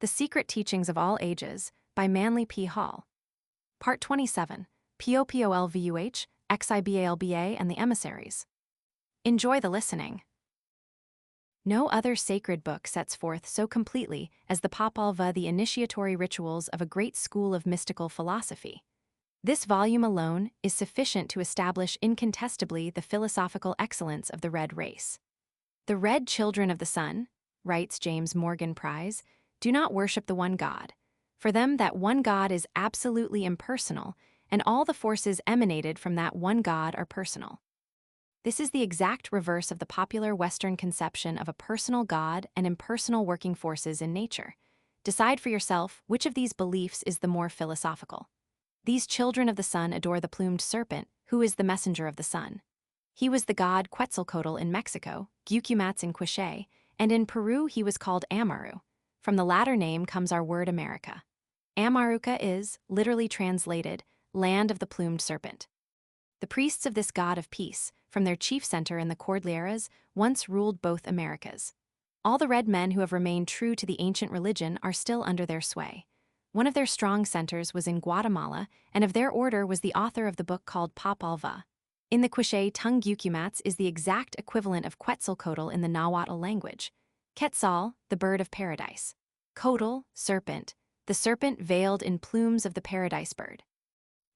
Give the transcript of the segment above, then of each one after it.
The Secret Teachings of All Ages by ManlyPHall. Part 27, Popol Vuh, XIBALBA and the Emissaries. Enjoy the listening. No other sacred book sets forth so completely as the Popol Vuh the initiatory rituals of a great school of mystical philosophy. This volume alone is sufficient to establish incontestably the philosophical excellence of the Red race. The Red Children of the Sun, writes James Morgan Prize, do not worship the one God. For them that one God is absolutely impersonal, and all the forces emanated from that one God are personal. This is the exact reverse of the popular Western conception of a personal God and impersonal working forces in nature. Decide for yourself which of these beliefs is the more philosophical. These children of the sun adore the plumed serpent, who is the messenger of the sun. He was the god Quetzalcoatl in Mexico, Gucumatz in Quiché, and in Peru he was called Amaru. From the latter name comes our word America. Amaruca is, literally translated, land of the plumed serpent. The priests of this god of peace, from their chief center in the Cordilleras, once ruled both Americas. All the red men who have remained true to the ancient religion are still under their sway. One of their strong centers was in Guatemala, and of their order was the author of the book called Popol Vuh. In the Quiché tongue, Gucumatz is the exact equivalent of Quetzalcoatl in the Nahuatl language. Quetzal, the bird of paradise. Coatl, serpent, the serpent veiled in plumes of the paradise bird.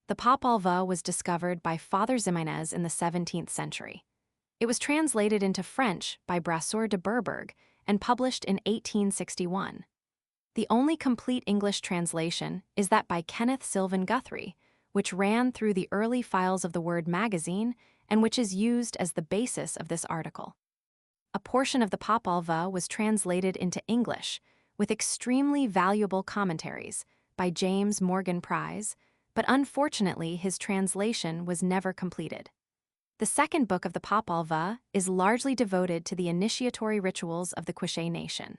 The Popol Vuh was discovered by Father Ximenes in the 17th century. It was translated into French by Brasseur de Bourbourg and published in 1861. The only complete English translation is that by Kenneth Sylvan Guthrie, which ran through the early files of the Word magazine and which is used as the basis of this article. A portion of the Popol Vuh was translated into English, with extremely valuable commentaries by James Morgan Prize, but unfortunately his translation was never completed. The second book of the Popol Vuh is largely devoted to the initiatory rituals of the Quiché nation.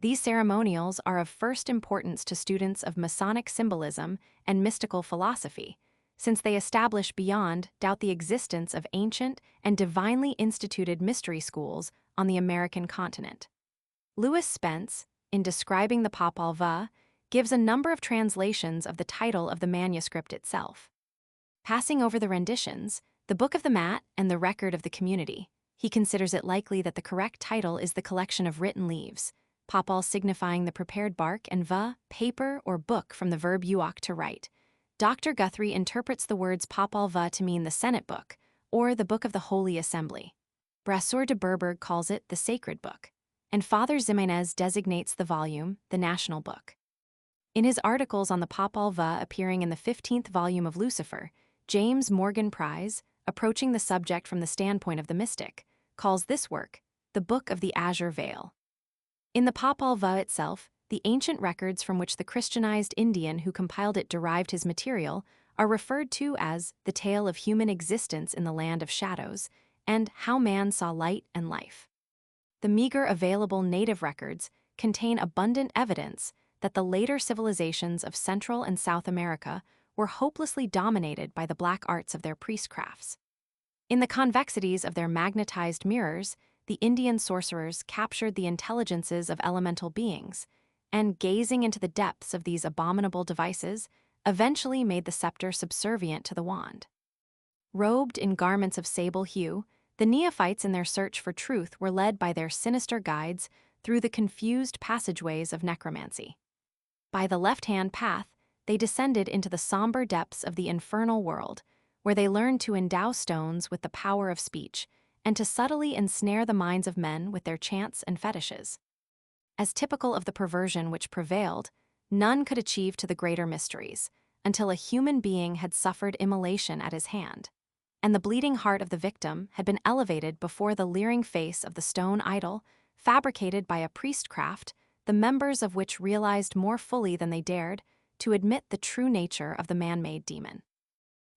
These ceremonials are of first importance to students of Masonic symbolism and mystical philosophy, since they establish beyond doubt the existence of ancient and divinely instituted mystery schools on the American continent. Lewis Spence, in describing the Popol Vuh, gives a number of translations of the title of the manuscript itself. Passing over the renditions, the Book of the Mat and the Record of the Community, he considers it likely that the correct title is the collection of written leaves, Popol signifying the prepared bark and Vuh, paper or book from the verb uok to write. Dr. Guthrie interprets the words Popol Vuh to mean the Senate Book, or the Book of the Holy Assembly. Brasseur de Bourbourg calls it the Sacred Book, and Father Ximenes designates the volume the National Book. In his articles on the Popol Vuh appearing in the 15th volume of Lucifer, James Morgan Prize, approaching the subject from the standpoint of the mystic, calls this work the Book of the Azure Veil. In the Popol Vuh itself, the ancient records from which the Christianized Indian who compiled it derived his material are referred to as the tale of human existence in the land of shadows and how man saw light and life. The meager available native records contain abundant evidence that the later civilizations of Central and South America were hopelessly dominated by the black arts of their priestcrafts. In the convexities of their magnetized mirrors, the Indian sorcerers captured the intelligences of elemental beings, and gazing into the depths of these abominable devices, eventually made the scepter subservient to the wand. Robed in garments of sable hue, the neophytes in their search for truth were led by their sinister guides through the confused passageways of necromancy. By the left-hand path, they descended into the somber depths of the infernal world, where they learned to endow stones with the power of speech, and to subtly ensnare the minds of men with their chants and fetishes. As typical of the perversion which prevailed, none could achieve to the greater mysteries, until a human being had suffered immolation at his hand, and the bleeding heart of the victim had been elevated before the leering face of the stone idol, fabricated by a priestcraft, the members of which realized more fully than they dared to admit the true nature of the man-made demon.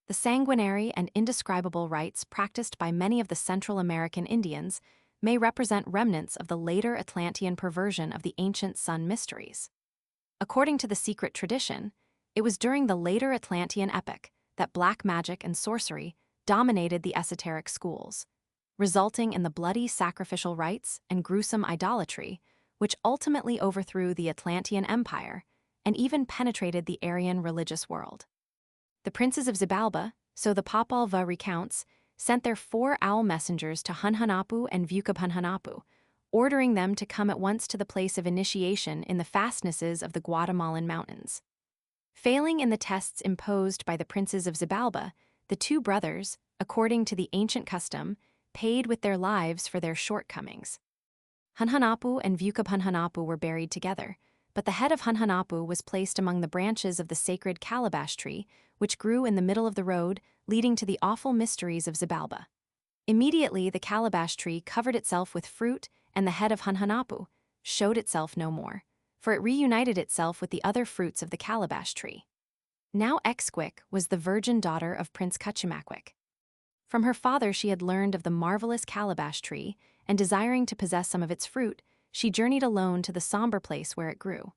The sanguinary and indescribable rites practiced by many of the Central American Indians may represent remnants of the later Atlantean perversion of the ancient sun mysteries. According to the secret tradition, it was during the later Atlantean epoch that black magic and sorcery dominated the esoteric schools, resulting in the bloody sacrificial rites and gruesome idolatry which ultimately overthrew the Atlantean Empire and even penetrated the Aryan religious world. The princes of Xibalba, so the Popol Vuh recounts, sent their 4 owl messengers to Hunhunapu and Vukapunhunapu, ordering them to come at once to the place of initiation in the fastnesses of the Guatemalan mountains. Failing in the tests imposed by the princes of Xibalba, the 2 brothers, according to the ancient custom, paid with their lives for their shortcomings. Hunhunapu and Vukapunhunapu were buried together, but the head of Hunhunapu was placed among the branches of the sacred calabash tree, which grew in the middle of the road, leading to the awful mysteries of Xibalba. Immediately the calabash tree covered itself with fruit, and the head of Hunhunapu showed itself no more, for it reunited itself with the other fruits of the calabash tree. Now Exquic was the virgin daughter of Prince Qabbalistic. From her father she had learned of the marvelous calabash tree, and desiring to possess some of its fruit, she journeyed alone to the somber place where it grew.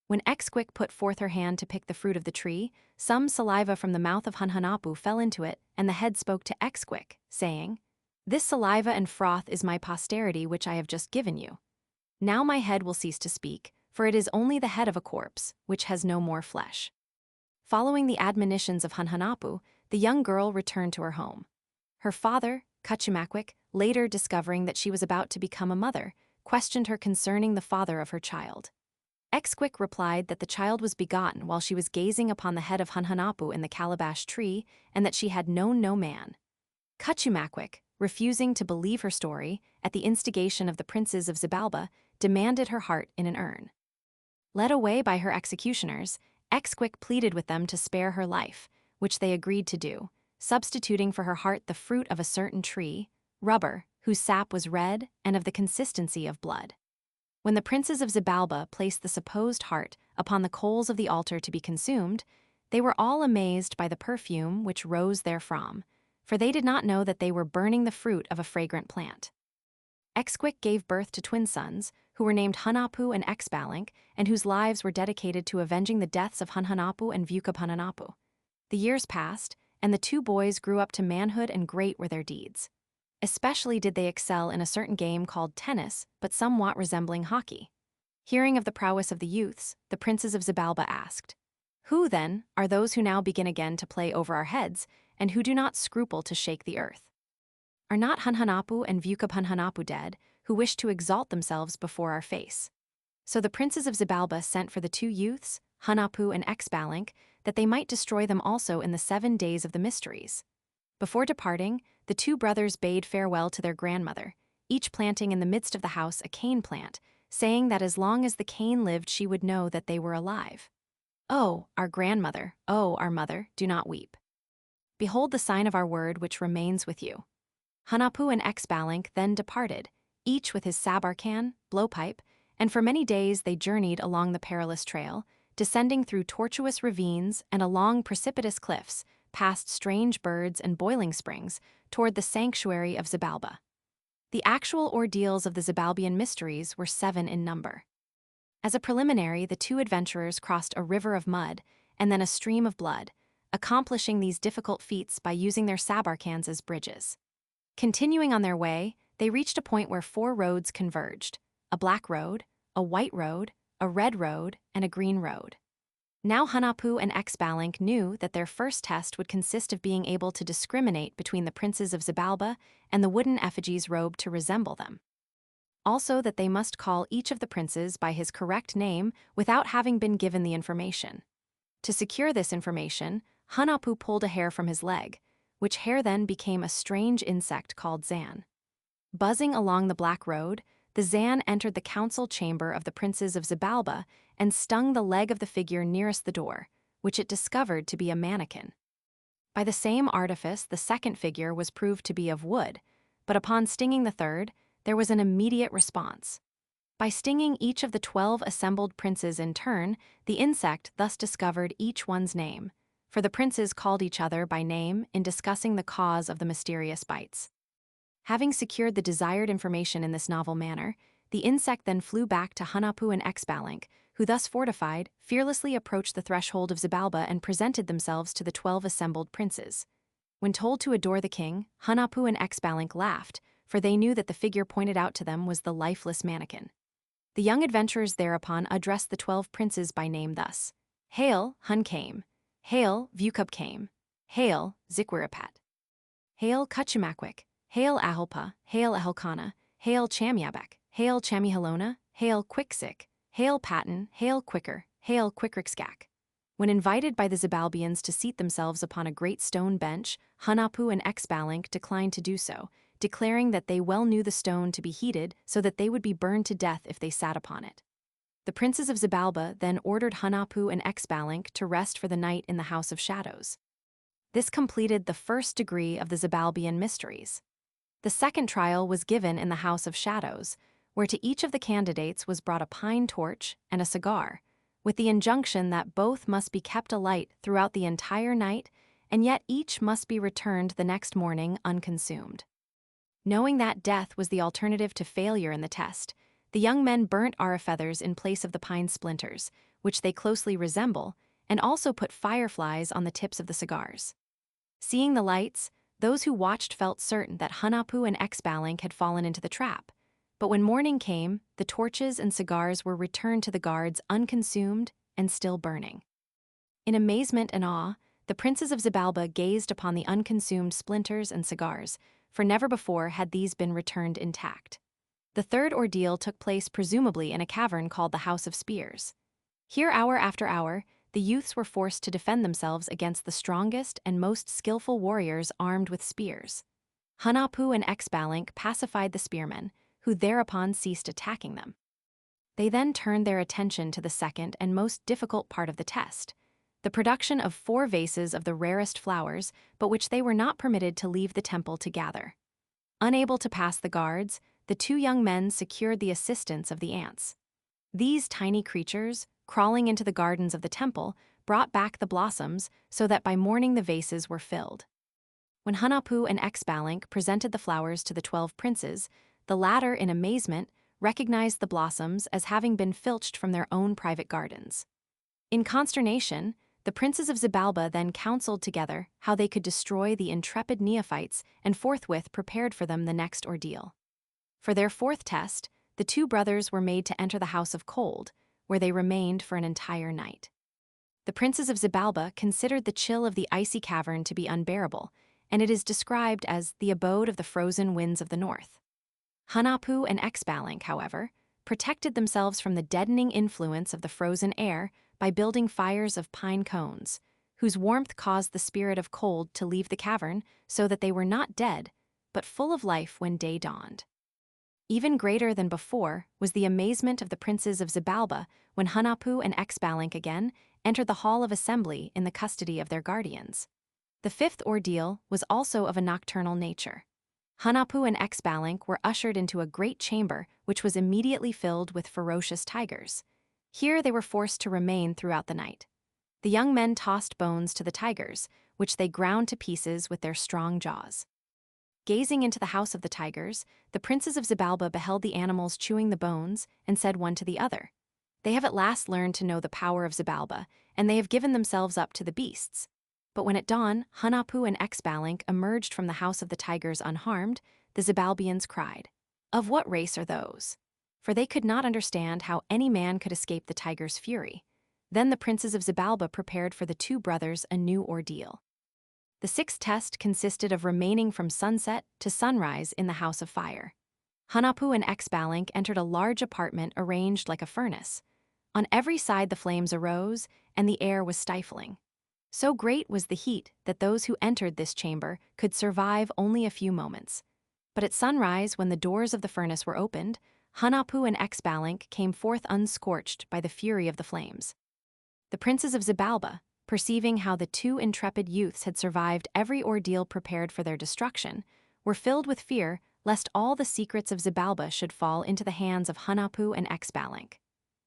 When Exquic put forth her hand to pick the fruit of the tree, some saliva from the mouth of Hunhunapu fell into it, and the head spoke to Exquic, saying, "This saliva and froth is my posterity which I have just given you. Now my head will cease to speak, for it is only the head of a corpse, which has no more flesh." Following the admonitions of Hunhunapu, the young girl returned to her home. Her father, Qabbalistic, later discovering that she was about to become a mother, questioned her concerning the father of her child. Exquic replied that the child was begotten while she was gazing upon the head of Hunhunapu in the calabash tree, and that she had known no man. Qabbalistic, refusing to believe her story, at the instigation of the princes of Xibalba, demanded her heart in an urn. Led away by her executioners, Exquic pleaded with them to spare her life, which they agreed to do, substituting for her heart the fruit of a certain tree, rubber, whose sap was red and of the consistency of blood. When the princes of Xibalba placed the supposed heart upon the coals of the altar to be consumed, they were all amazed by the perfume which rose therefrom, for they did not know that they were burning the fruit of a fragrant plant. Exquic gave birth to twin sons, who were named Hunapu and Xbalanc, and whose lives were dedicated to avenging the deaths of Hunhunapu and Vukapunhunapu. The years passed, and the 2 boys grew up to manhood, and great were their deeds. Especially did they excel in a certain game called tennis, but somewhat resembling hockey. Hearing of the prowess of the youths, the princes of Xibalba asked, "Who, then, are those who now begin again to play over our heads, and who do not scruple to shake the earth? Are not Hunhunapu and Vukapunhunapu dead, who wish to exalt themselves before our face?" So the princes of Xibalba sent for the 2 youths, Hunapu and Xbalanc, that they might destroy them also in the 7 days of the mysteries. Before departing, the 2 brothers bade farewell to their grandmother, each planting in the midst of the house a cane plant, saying that as long as the cane lived she would know that they were alive. "Oh, our grandmother, oh, our mother, do not weep. Behold the sign of our word which remains with you." Hunapu and Xbalanc then departed, each with his sabarcan, blowpipe, and for many days they journeyed along the perilous trail, descending through tortuous ravines and along precipitous cliffs, past strange birds and boiling springs, toward the sanctuary of Xibalba. The actual ordeals of the Xibalbian mysteries were 7 in number. As a preliminary, the 2 adventurers crossed a river of mud and then a stream of blood, accomplishing these difficult feats by using their sabarcans as bridges. Continuing on their way, they reached a point where 4 roads converged: a black road, a white road, a red road, and a green road. Now Hunapu and Xbalanc knew that their first test would consist of being able to discriminate between the princes of Xibalba and the wooden effigies robed to resemble them. Also that they must call each of the princes by his correct name without having been given the information. To secure this information, Hunapu pulled a hair from his leg, which hair then became a strange insect called Zan. Buzzing along the black road, the Zan entered the council chamber of the princes of Xibalba and stung the leg of the figure nearest the door, which it discovered to be a mannequin. By the same artifice, the second figure was proved to be of wood, but upon stinging the third, there was an immediate response. By stinging each of the 12 assembled princes in turn, the insect thus discovered each one's name, for the princes called each other by name in discussing the cause of the mysterious bites. Having secured the desired information in this novel manner, the insect then flew back to Hunapu and Xbalanc, who thus fortified, fearlessly approached the threshold of Xibalba and presented themselves to the 12 assembled princes. When told to adore the king, Hunapu and Xbalanc laughed, for they knew that the figure pointed out to them was the lifeless mannequin. The young adventurers thereupon addressed the 12 princes by name thus: Hail, Hun came. Hail, Vukub came. Hail, Zikwirapat. Hail, Kuchumakwik. Hail, Ahalpa. Hail, Ahalkana. Hail, Chamyabek. Hail, Chamihalona. Hail, Quicksik. Hail, Patton. Hail, Quicker. Hail, Quickrixgak. When invited by the Xibalbians to seat themselves upon a great stone bench, Hunapu and Xbalanque declined to do so, declaring that they well knew the stone to be heated so that they would be burned to death if they sat upon it. The princes of Xibalba then ordered Hunapu and Xbalanque to rest for the night in the House of Shadows. This completed the first degree of the Xibalbian mysteries. The second trial was given in the House of Shadows, where to each of the candidates was brought a pine torch and a cigar, with the injunction that both must be kept alight throughout the entire night, and yet each must be returned the next morning unconsumed. Knowing that death was the alternative to failure in the test, the young men burnt ara feathers in place of the pine splinters, which they closely resemble, and also put fireflies on the tips of the cigars. Seeing the lights, those who watched felt certain that Hunapu and Xbalanque had fallen into the trap, but when morning came, the torches and cigars were returned to the guards unconsumed and still burning. In amazement and awe, the princes of Xibalba gazed upon the unconsumed splinters and cigars, for never before had these been returned intact. The third ordeal took place presumably in a cavern called the House of Spears. Here, hour after hour, the youths were forced to defend themselves against the strongest and most skillful warriors armed with spears. Hunapu and Xbalanque pacified the spearmen, who thereupon ceased attacking them. They then turned their attention to the second and most difficult part of the test, the production of 4 vases of the rarest flowers, but which they were not permitted to leave the temple to gather. Unable to pass the guards, the 2 young men secured the assistance of the ants. These tiny creatures, crawling into the gardens of the temple, brought back the blossoms so that by morning the vases were filled. When Hunapu and Xbalanque presented the flowers to the 12 princes, the latter, in amazement, recognized the blossoms as having been filched from their own private gardens. In consternation, the princes of Xibalba then counseled together how they could destroy the intrepid neophytes and forthwith prepared for them the next ordeal. For their 4th test, the 2 brothers were made to enter the House of Cold, where they remained for an entire night. The princes of Xibalba considered the chill of the icy cavern to be unbearable, and it is described as the abode of the frozen winds of the north. Hunapu and Xbalanque, however, protected themselves from the deadening influence of the frozen air by building fires of pine cones, whose warmth caused the spirit of cold to leave the cavern so that they were not dead, but full of life when day dawned. Even greater than before was the amazement of the princes of Xibalba when Hunapu and Xbalanque again entered the hall of assembly in the custody of their guardians. The 5th ordeal was also of a nocturnal nature. Hunapu and Xbalanque were ushered into a great chamber which was immediately filled with ferocious tigers. Here they were forced to remain throughout the night. The young men tossed bones to the tigers, which they ground to pieces with their strong jaws. Gazing into the house of the tigers, the princes of Xibalba beheld the animals chewing the bones and said one to the other, "They have at last learned to know the power of Xibalba, and they have given themselves up to the beasts." But when at dawn, Hunapu and Xbalanque emerged from the house of the tigers unharmed, the Xibalbians cried, "Of what race are those?" For they could not understand how any man could escape the tiger's fury. Then the princes of Xibalba prepared for the 2 brothers a new ordeal. The 6th test consisted of remaining from sunset to sunrise in the House of Fire. Hunapu and Xbalanque entered a large apartment arranged like a furnace. On every side the flames arose, and the air was stifling. So great was the heat that those who entered this chamber could survive only a few moments. But at sunrise, when the doors of the furnace were opened, Hunapu and Xbalanque came forth unscorched by the fury of the flames. The princes of Xibalba, perceiving how the 2 intrepid youths had survived every ordeal prepared for their destruction, were filled with fear lest all the secrets of Xibalba should fall into the hands of Hunapu and Xbalanque.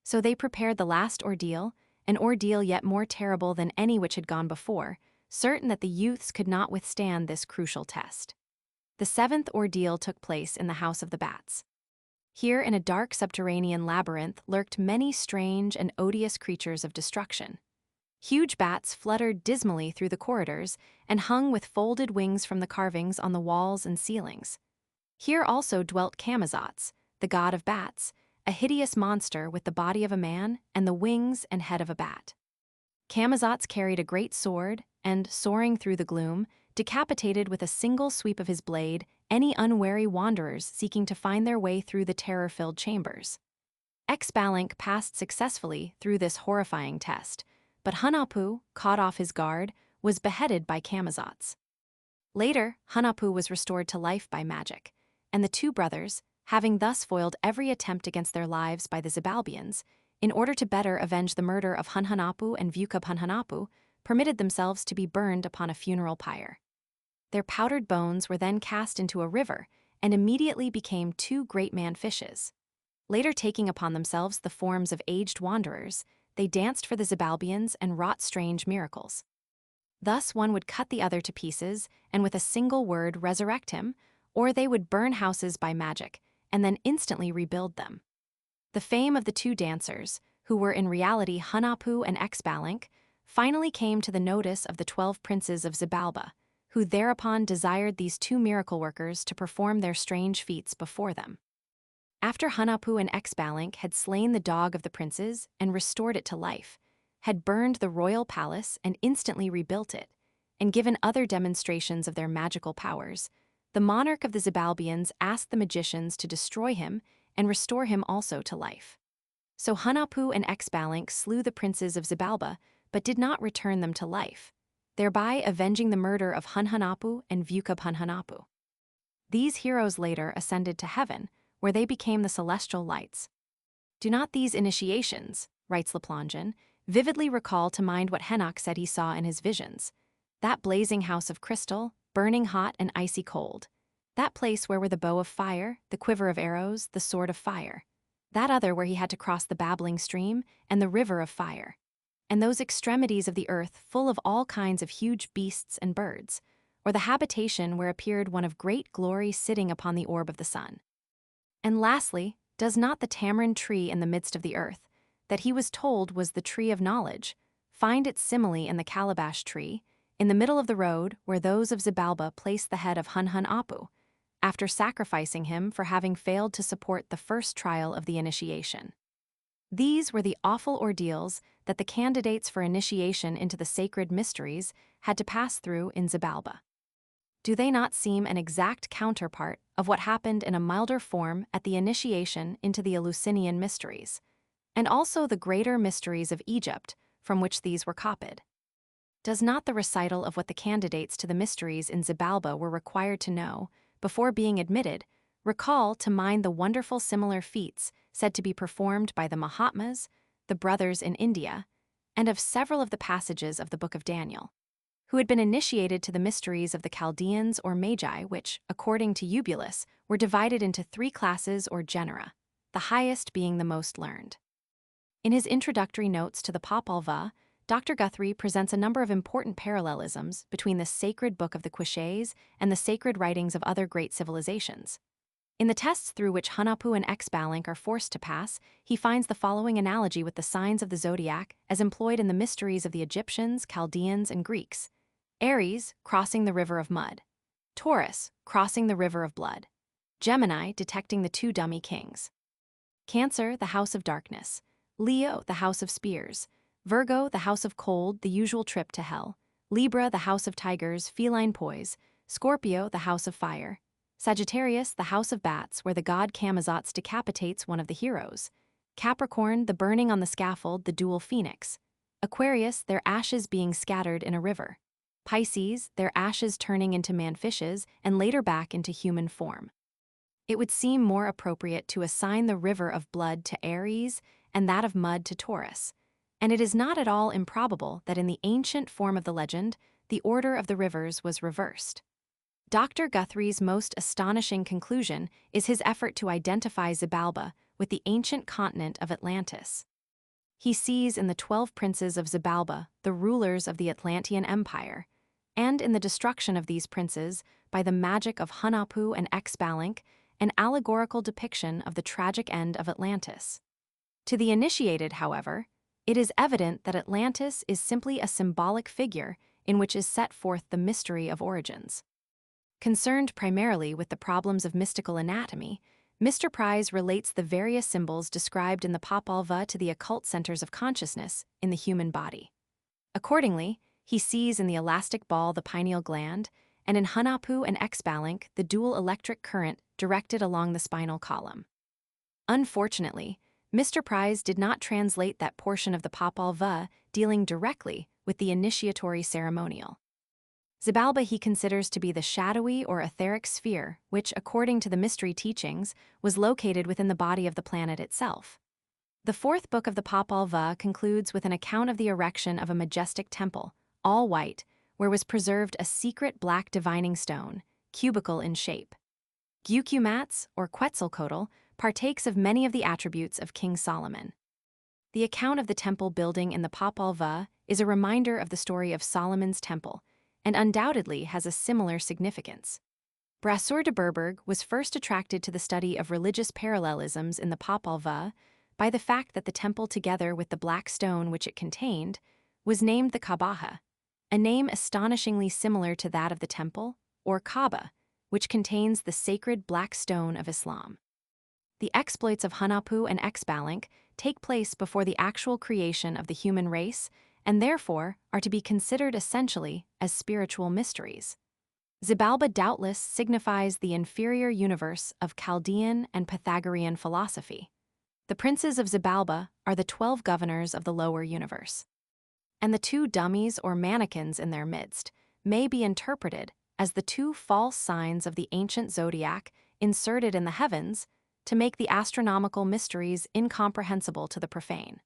So they prepared the last ordeal, an ordeal yet more terrible than any which had gone before, certain that the youths could not withstand this crucial test. The 7th ordeal took place in the House of the Bats. Here in a dark subterranean labyrinth lurked many strange and odious creatures of destruction. Huge bats fluttered dismally through the corridors and hung with folded wings from the carvings on the walls and ceilings. Here also dwelt Camazotz, the god of bats, a hideous monster with the body of a man and the wings and head of a bat. Camazotz carried a great sword, and, soaring through the gloom, decapitated with a single sweep of his blade any unwary wanderers seeking to find their way through the terror-filled chambers. Xbalanque passed successfully through this horrifying test, but Hunahpu, caught off his guard, was beheaded by Camazotz. Later, Hunahpu was restored to life by magic, and the two brothers, having thus foiled every attempt against their lives by the Xibalbians, in order to better avenge the murder of Hunahpu and Vucub, permitted themselves to be burned upon a funeral pyre. Their powdered bones were then cast into a river and immediately became two great man-fishes. Later taking upon themselves the forms of aged wanderers, they danced for the Xibalbians and wrought strange miracles. Thus one would cut the other to pieces and with a single word resurrect him, or they would burn houses by magic and then instantly rebuild them. The fame of the two dancers, who were in reality Hunahpu and Xbalanque, finally came to the notice of the 12 princes of Xibalba, who thereupon desired these two miracle workers to perform their strange feats before them. After Hunahpu and Xbalanque had slain the dog of the princes and restored it to life, had burned the royal palace and instantly rebuilt it, and given other demonstrations of their magical powers, the monarch of the Xibalbians asked the magicians to destroy him and restore him also to life. So Hunahpu and Xbalanque slew the princes of Xibalba, but did not return them to life, thereby avenging the murder of Hunahpu and Vucub. These heroes later ascended to heaven, where they became the celestial lights. Do not these initiations, writes Le Plongeon, vividly recall to mind what Henoch said he saw in his visions? That blazing house of crystal, burning hot and icy cold. That place where were the bow of fire, the quiver of arrows, the sword of fire. That other where he had to cross the babbling stream and the river of fire. And those extremities of the earth full of all kinds of huge beasts and birds, or the habitation where appeared one of great glory sitting upon the orb of the sun. And lastly, does not the tamarind tree in the midst of the earth, that he was told was the tree of knowledge, find its simile in the calabash tree, in the middle of the road where those of Xibalba placed the head of Hunahpu, after sacrificing him for having failed to support the first trial of the initiation. These were the awful ordeals that the candidates for initiation into the sacred mysteries had to pass through in Xibalba. Do they not seem an exact counterpart of what happened in a milder form at the initiation into the Eleusinian mysteries, and also the greater mysteries of Egypt from which these were copied? Does not the recital of what the candidates to the mysteries in Xibalba were required to know, before being admitted, recall to mind the wonderful similar feats said to be performed by the Mahatmas, the brothers in India, and of several of the passages of the Book of Daniel, who had been initiated to the mysteries of the Chaldeans or Magi, which, according to Eubulus, were divided into 3 classes or genera, the highest being the most learned. In his introductory notes to the Popol Vuh, Dr. Guthrie presents a number of important parallelisms between the sacred book of the Quiches and the sacred writings of other great civilizations. In the tests through which Hunahpu and Xbalanque are forced to pass, he finds the following analogy with the signs of the zodiac as employed in the mysteries of the Egyptians, Chaldeans, and Greeks. Aries, crossing the river of mud. Taurus, crossing the river of blood. Gemini, detecting the 2 dummy kings. Cancer, the house of darkness. Leo, the house of spears. Virgo, the house of cold, the usual trip to hell. Libra, the house of tigers, feline poise. Scorpio, the house of fire. Sagittarius, the house of bats, where the god Camazotz decapitates one of the heroes. Capricorn, the burning on the scaffold, the dual phoenix. Aquarius, their ashes being scattered in a river. Pisces, their ashes turning into man-fishes and later back into human form. It would seem more appropriate to assign the river of blood to Aries and that of mud to Taurus, and it is not at all improbable that in the ancient form of the legend, the order of the rivers was reversed. Dr. Guthrie's most astonishing conclusion is his effort to identify Xibalba with the ancient continent of Atlantis. He sees in the 12 princes of Xibalba the rulers of the Atlantean Empire, and in the destruction of these princes by the magic of Hunahpu and Xbalanque, an allegorical depiction of the tragic end of Atlantis. To the initiated, however, it is evident that Atlantis is simply a symbolic figure in which is set forth the mystery of origins. Concerned primarily with the problems of mystical anatomy, Mr. Price relates the various symbols described in the Popol Vuh to the occult centers of consciousness in the human body. Accordingly, he sees in the elastic ball the pineal gland, and in Hunahpu and XIBALBA the dual electric current directed along the spinal column. Unfortunately, Mr. Price did not translate that portion of the Popol Vuh dealing directly with the initiatory ceremonial. Xibalba he considers to be the shadowy or etheric sphere which, according to the mystery teachings, was located within the body of the planet itself. The fourth book of the Popol Vuh concludes with an account of the erection of a majestic temple, all white, where was preserved a secret black divining stone, cubical in shape. Gyuku mats, or Quetzalcoatl, partakes of many of the attributes of King Solomon. The account of the temple building in the Popol Vuh is a reminder of the story of Solomon's temple, and undoubtedly has a similar significance. Brasseur de Bourbourg was first attracted to the study of religious parallelisms in the Popol Vuh by the fact that the temple, together with the black stone which it contained, was named the Kaaba, a name astonishingly similar to that of the temple, or Kaaba, which contains the sacred black stone of Islam. The exploits of Hunahpu and XIBALBA take place before the actual creation of the human race, and therefore are to be considered essentially as spiritual mysteries. Xibalba doubtless signifies the inferior universe of Chaldean and Pythagorean philosophy. The princes of Xibalba are the 12 governors of the lower universe. And the 2 dummies or mannequins in their midst may be interpreted as the 2 false signs of the ancient zodiac inserted in the heavens to make the astronomical mysteries incomprehensible to the profane.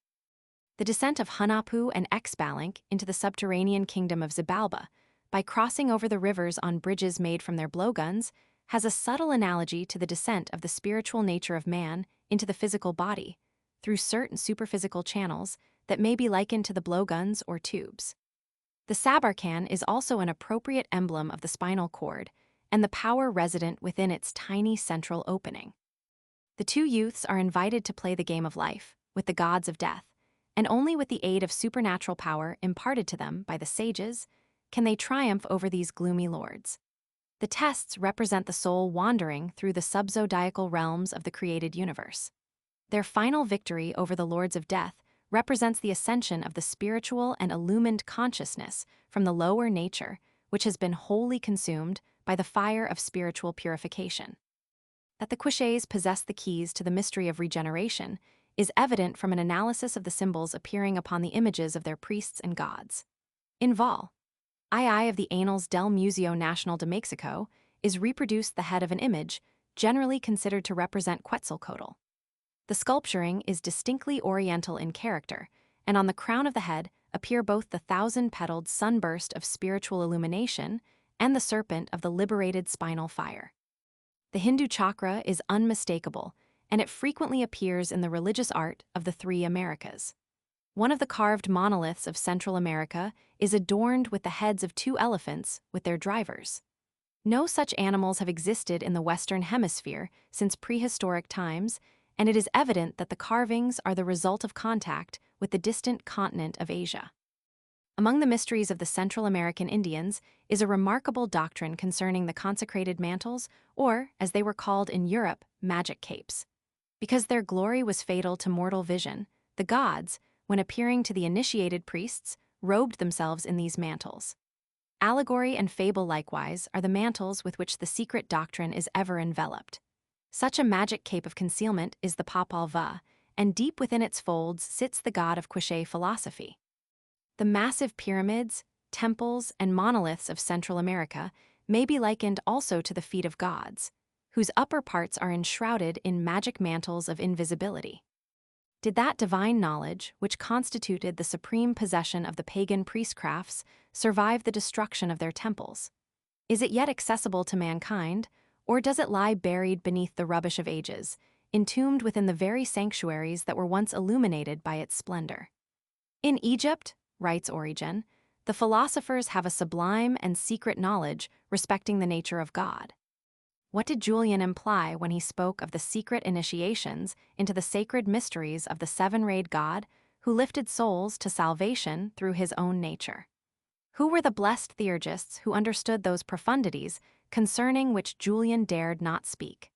The descent of Hunahpu and XIBALBA into the subterranean kingdom of Xibalba, by crossing over the rivers on bridges made from their blowguns, has a subtle analogy to the descent of the spiritual nature of man into the physical body, through certain superphysical channels that may be likened to the blowguns or tubes. The sabarkan is also an appropriate emblem of the spinal cord and the power resident within its tiny central opening. The 2 youths are invited to play the game of life with the gods of death, and only with the aid of supernatural power imparted to them by the sages can they triumph over these gloomy lords. The tests represent the soul wandering through the subzodiacal realms of the created universe. Their final victory over the lords of death represents the ascension of the spiritual and illumined consciousness from the lower nature, which has been wholly consumed by the fire of spiritual purification. That the Quiches possess the keys to the mystery of regeneration is evident from an analysis of the symbols appearing upon the images of their priests and gods. In Vol. II of the Annals del Museo Nacional de Mexico is reproduced the head of an image, generally considered to represent Quetzalcoatl. The sculpturing is distinctly oriental in character, and on the crown of the head appear both the 1,000-petaled sunburst of spiritual illumination and the serpent of the liberated spinal fire. The Hindu chakra is unmistakable, and it frequently appears in the religious art of the 3 Americas. One of the carved monoliths of Central America is adorned with the heads of 2 elephants with their drivers. No such animals have existed in the Western Hemisphere since prehistoric times, and it is evident that the carvings are the result of contact with the distant continent of Asia. Among the mysteries of the Central American Indians is a remarkable doctrine concerning the consecrated mantles, or, as they were called in Europe, magic capes. Because their glory was fatal to mortal vision, the gods, when appearing to the initiated priests, robed themselves in these mantles. Allegory and fable likewise are the mantles with which the secret doctrine is ever enveloped. Such a magic cape of concealment is the Popol Vuh, and deep within its folds sits the god of Quiche philosophy. The massive pyramids, temples, and monoliths of Central America may be likened also to the feet of gods, whose upper parts are enshrouded in magic mantles of invisibility. Did that divine knowledge, which constituted the supreme possession of the pagan priestcrafts, survive the destruction of their temples? Is it yet accessible to mankind, or does it lie buried beneath the rubbish of ages, entombed within the very sanctuaries that were once illuminated by its splendor? In Egypt, writes Origen, the philosophers have a sublime and secret knowledge respecting the nature of God. What did Julian imply when he spoke of the secret initiations into the sacred mysteries of the 7-rayed God who lifted souls to salvation through his own nature? Who were the blessed theurgists who understood those profundities concerning which Julian dared not speak?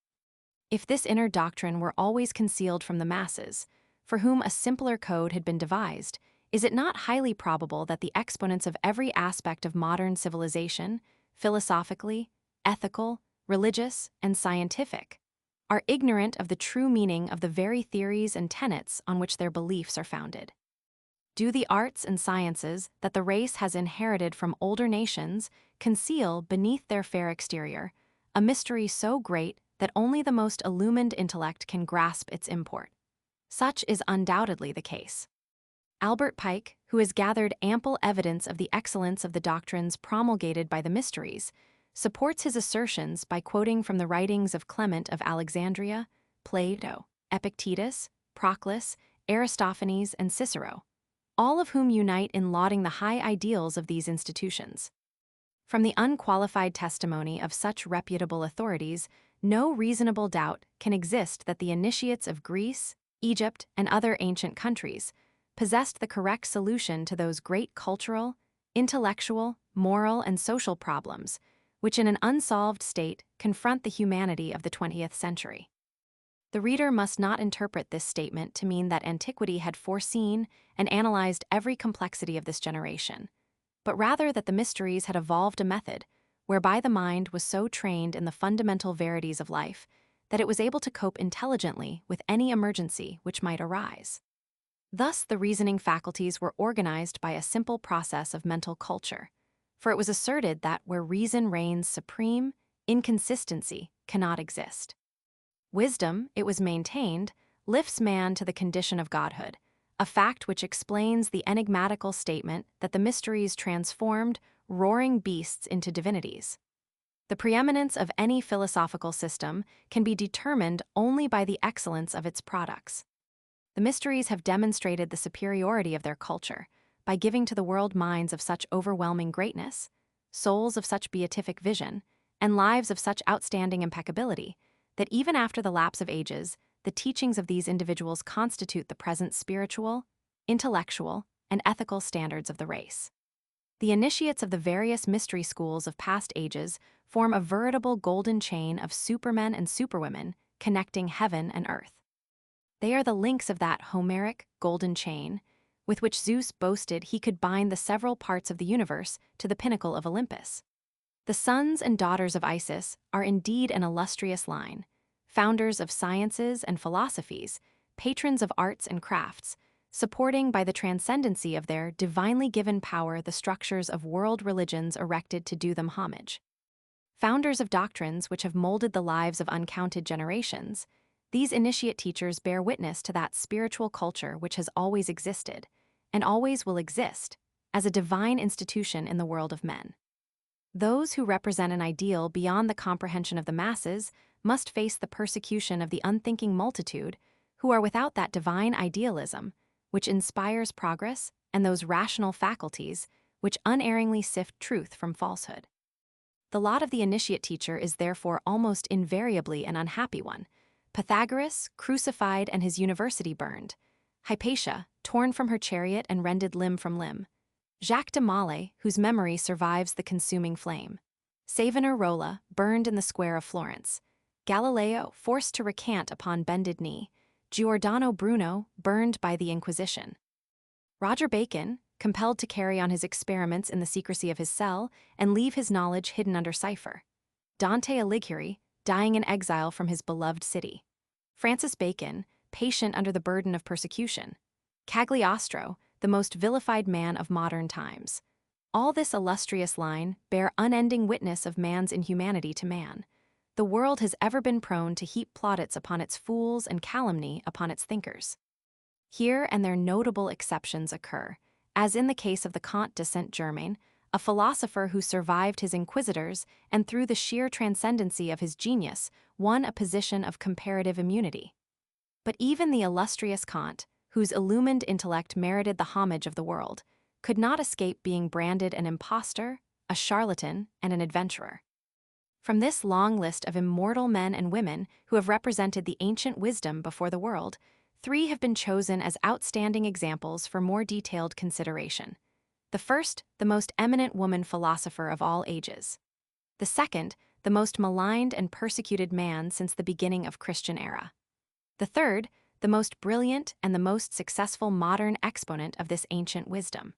If this inner doctrine were always concealed from the masses, for whom a simpler code had been devised, is it not highly probable that the exponents of every aspect of modern civilization, philosophically, ethical, religious, and scientific, are ignorant of the true meaning of the very theories and tenets on which their beliefs are founded? Do the arts and sciences that the race has inherited from older nations conceal beneath their fair exterior a mystery so great that only the most illumined intellect can grasp its import? Such is undoubtedly the case. Albert Pike, who has gathered ample evidence of the excellence of the doctrines promulgated by the Mysteries, supports his assertions by quoting from the writings of Clement of Alexandria, Plato, Epictetus, Proclus, Aristophanes, and Cicero, all of whom unite in lauding the high ideals of these institutions. From the unqualified testimony of such reputable authorities, no reasonable doubt can exist that the initiates of Greece, Egypt, and other ancient countries possessed the correct solution to those great cultural, intellectual, moral, and social problems which in an unsolved state confront the humanity of the 20th century. The reader must not interpret this statement to mean that antiquity had foreseen and analyzed every complexity of this generation, but rather that the Mysteries had evolved a method whereby the mind was so trained in the fundamental verities of life that it was able to cope intelligently with any emergency which might arise. Thus, the reasoning faculties were organized by a simple process of mental culture, for it was asserted that where reason reigns supreme, inconsistency cannot exist. Wisdom, it was maintained, lifts man to the condition of godhood, a fact which explains the enigmatical statement that the Mysteries transformed roaring beasts into divinities. The preeminence of any philosophical system can be determined only by the excellence of its products. The Mysteries have demonstrated the superiority of their culture by giving to the world minds of such overwhelming greatness, souls of such beatific vision, and lives of such outstanding impeccability, that even after the lapse of ages, the teachings of these individuals constitute the present spiritual, intellectual, and ethical standards of the race. The initiates of the various mystery schools of past ages form a veritable golden chain of supermen and superwomen connecting heaven and earth. They are the links of that Homeric golden chain with which Zeus boasted he could bind the several parts of the universe to the pinnacle of Olympus. The sons and daughters of Isis are indeed an illustrious line, founders of sciences and philosophies, patrons of arts and crafts, supporting by the transcendency of their divinely given power the structures of world religions erected to do them homage. Founders of doctrines which have molded the lives of uncounted generations, these initiate teachers bear witness to that spiritual culture which has always existed, and always will exist, as a divine institution in the world of men. Those who represent an ideal beyond the comprehension of the masses must face the persecution of the unthinking multitude who are without that divine idealism which inspires progress and those rational faculties which unerringly sift truth from falsehood. The lot of the initiate teacher is therefore almost invariably an unhappy one. Pythagoras, crucified and his university burned. Hypatia, torn from her chariot and rended limb from limb. Jacques de Molay, whose memory survives the consuming flame. Savonarola, burned in the square of Florence. Galileo, forced to recant upon bended knee. Giordano Bruno, burned by the Inquisition. Roger Bacon, compelled to carry on his experiments in the secrecy of his cell and leave his knowledge hidden under cipher. Dante Alighieri, dying in exile from his beloved city. Francis Bacon, patient under the burden of persecution. Cagliostro, the most vilified man of modern times. All this illustrious line bear unending witness of man's inhumanity to man. The world has ever been prone to heap plaudits upon its fools and calumny upon its thinkers. Here and there notable exceptions occur, as in the case of the Comte de Saint-Germain, a philosopher who survived his inquisitors and through the sheer transcendency of his genius won a position of comparative immunity. But even the illustrious Kant, whose illumined intellect merited the homage of the world, could not escape being branded an impostor, a charlatan, and an adventurer. From this long list of immortal men and women who have represented the ancient wisdom before the world, 3 have been chosen as outstanding examples for more detailed consideration. The first, the most eminent woman philosopher of all ages. The second, the most maligned and persecuted man since the beginning of Christian era. The third, the most brilliant and the most successful modern exponent of this ancient wisdom.